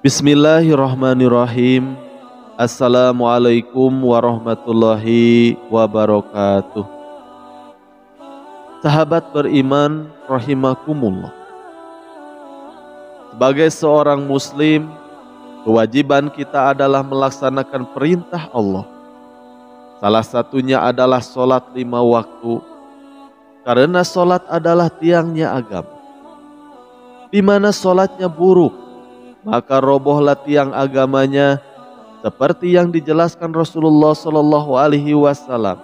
Bismillahirrahmanirrahim. Assalamualaikum warahmatullahi wabarakatuh. Sahabat beriman rahimakumullah. Sebagai seorang muslim, kewajiban kita adalah melaksanakan perintah Allah. Salah satunya adalah sholat 5 waktu, karena sholat adalah tiangnya agama. Di mana sholatnya buruk, maka robohlah tiang agamanya, seperti yang dijelaskan Rasulullah Shallallahu Alaihi Wasallam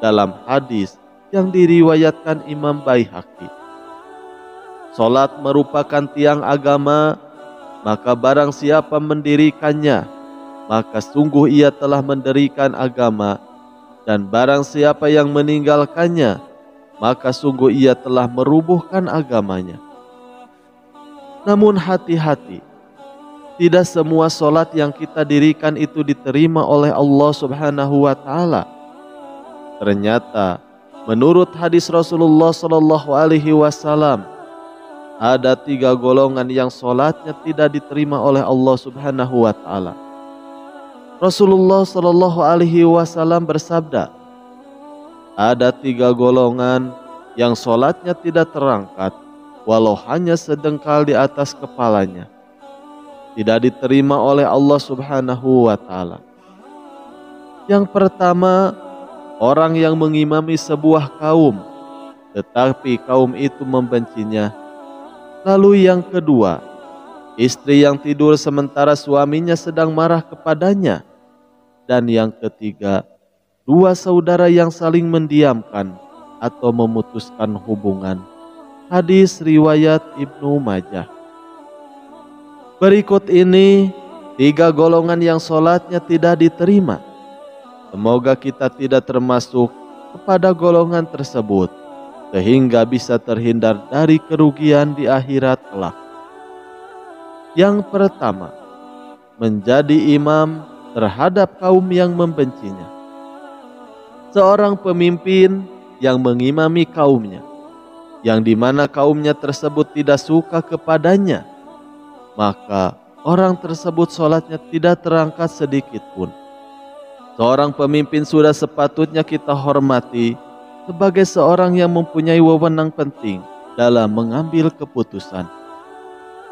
dalam hadis yang diriwayatkan Imam Baihaqi. Salat merupakan tiang agama, maka barang siapa mendirikannya, maka sungguh ia telah mendirikan agama, dan barang siapa yang meninggalkannya, maka sungguh ia telah merubuhkan agamanya. Namun hati-hati, tidak semua solat yang kita dirikan itu diterima oleh Allah Subhanahu wa Ta'ala. Ternyata, menurut hadis Rasulullah Sallallahu Alaihi Wasallam, ada 3 golongan yang solatnya tidak diterima oleh Allah Subhanahu wa Ta'ala. Rasulullah Sallallahu Alaihi Wasallam bersabda, ada 3 golongan yang solatnya tidak terangkat, walau hanya sedengkal di atas kepalanya, tidak diterima oleh Allah Subhanahu wa Ta'ala. Yang pertama, orang yang mengimami sebuah kaum, tetapi kaum itu membencinya. Lalu yang kedua, istri yang tidur sementara suaminya sedang marah kepadanya. Dan yang ketiga, 2 saudara yang saling mendiamkan atau memutuskan hubungan. Hadis riwayat Ibnu Majah. Berikut ini 3 golongan yang solatnya tidak diterima. Semoga kita tidak termasuk kepada golongan tersebut, sehingga bisa terhindar dari kerugian di akhirat kelak. Yang pertama, menjadi imam terhadap kaum yang membencinya. Seorang pemimpin yang mengimami kaumnya, yang dimana kaumnya tersebut tidak suka kepadanya, maka orang tersebut sholatnya tidak terangkat sedikit pun. Seorang pemimpin sudah sepatutnya kita hormati sebagai seorang yang mempunyai wewenang penting dalam mengambil keputusan.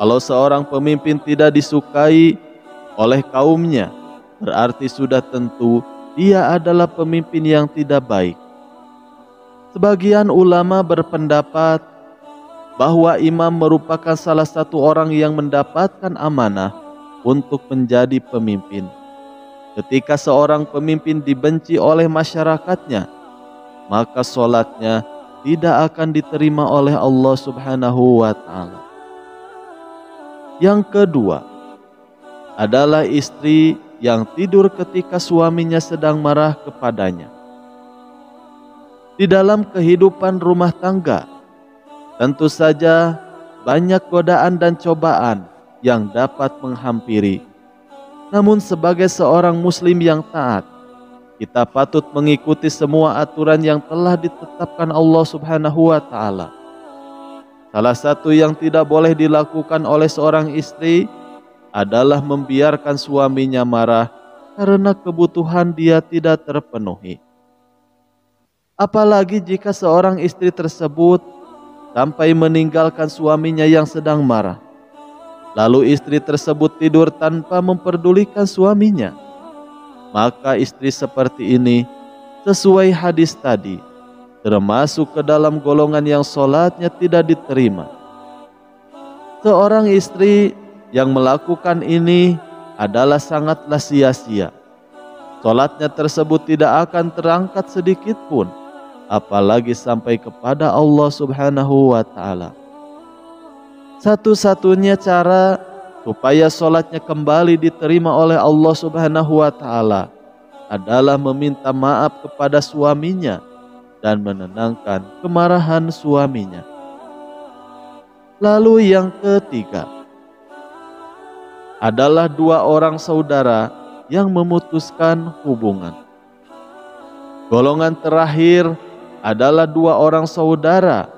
Kalau seorang pemimpin tidak disukai oleh kaumnya, berarti sudah tentu dia adalah pemimpin yang tidak baik. Sebagian ulama berpendapat bahwa imam merupakan salah satu orang yang mendapatkan amanah untuk menjadi pemimpin. Ketika seorang pemimpin dibenci oleh masyarakatnya, maka sholatnya tidak akan diterima oleh Allah Subhanahu wa Ta'ala. Yang kedua adalah istri yang tidur ketika suaminya sedang marah kepadanya. Di dalam kehidupan rumah tangga, tentu saja banyak godaan dan cobaan yang dapat menghampiri. Namun sebagai seorang muslim yang taat, kita patut mengikuti semua aturan yang telah ditetapkan Allah Subhanahu wa Ta'ala. Salah satu yang tidak boleh dilakukan oleh seorang istri adalah membiarkan suaminya marah karena kebutuhan dia tidak terpenuhi. Apalagi jika seorang istri tersebut sampai meninggalkan suaminya yang sedang marah, lalu istri tersebut tidur tanpa memperdulikan suaminya, maka istri seperti ini sesuai hadis tadi termasuk ke dalam golongan yang sholatnya tidak diterima. Seorang istri yang melakukan ini adalah sangatlah sia-sia. Sholatnya tersebut tidak akan terangkat sedikit pun, apalagi sampai kepada Allah Subhanahu wa Ta'ala. Satu-satunya cara supaya sholatnya kembali diterima oleh Allah Subhanahu wa Ta'ala adalah meminta maaf kepada suaminya dan menenangkan kemarahan suaminya. Lalu yang ketiga adalah 2 orang saudara yang memutuskan hubungan. Golongan terakhir adalah 2 orang saudara,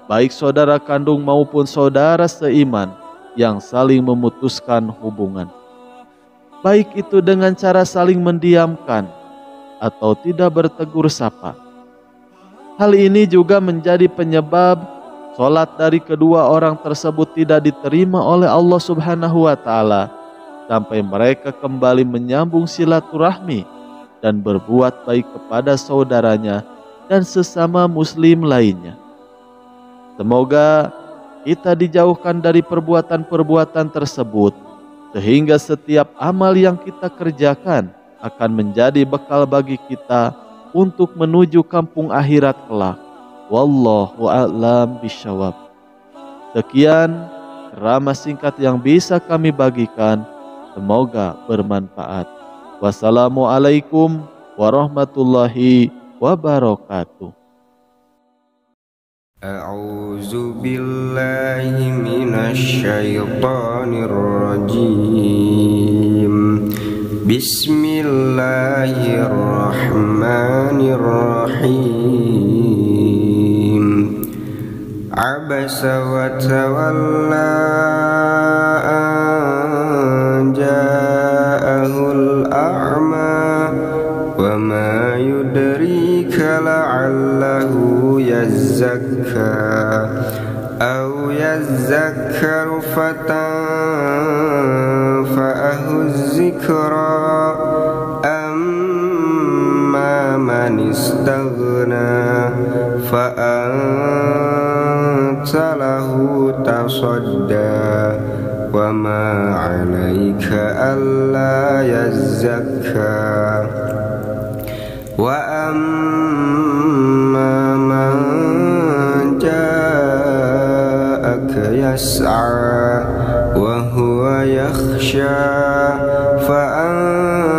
baik saudara kandung maupun saudara seiman, yang saling memutuskan hubungan, baik itu dengan cara saling mendiamkan atau tidak bertegur sapa. Hal ini juga menjadi penyebab sholat dari kedua orang tersebut tidak diterima oleh Allah Subhanahu wa Ta'ala sampai mereka kembali menyambung silaturahmi dan berbuat baik kepada saudaranya dan sesama muslim lainnya. Semoga kita dijauhkan dari perbuatan-perbuatan tersebut, sehingga setiap amal yang kita kerjakan akan menjadi bekal bagi kita untuk menuju kampung akhirat kelak. Wallahu a'lam bishawab. Sekian ceramah singkat yang bisa kami bagikan, semoga bermanfaat. Wassalamualaikum warahmatullahi wabarakatuh. A'udzu billahi minasy syaithanir rajim. Bismillahirrahmanirrahim. Abasa wa tawalla an ja'ahul a'ma wa ma yudrika la'allahu yazakka aw yazakkaru fatanfa'ahu dzikra amma man istaghna fa anta lahu tasadda wa ma 'alaika alla yazakka wa amma man ja'aka yas'a wa huwa yakhsha fa anta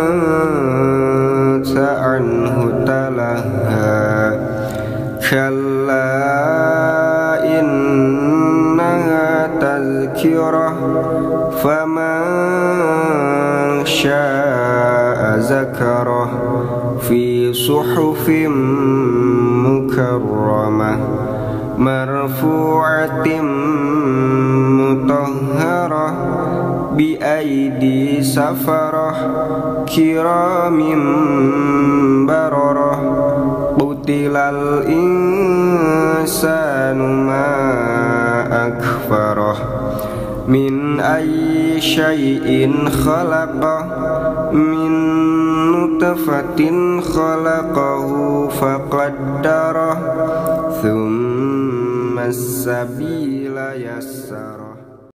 anhu talaha kalla innaha tadhkirah faman syaa zakarah fi suhufin mukarramah marfu'atin mutahharah bi aidi safarah kiramin bararah qutilal insanu ma akfarah min ayyi syai'in khalaqah min nutfatin khalaqahu faqaddarah thumma as-sabila yassarah.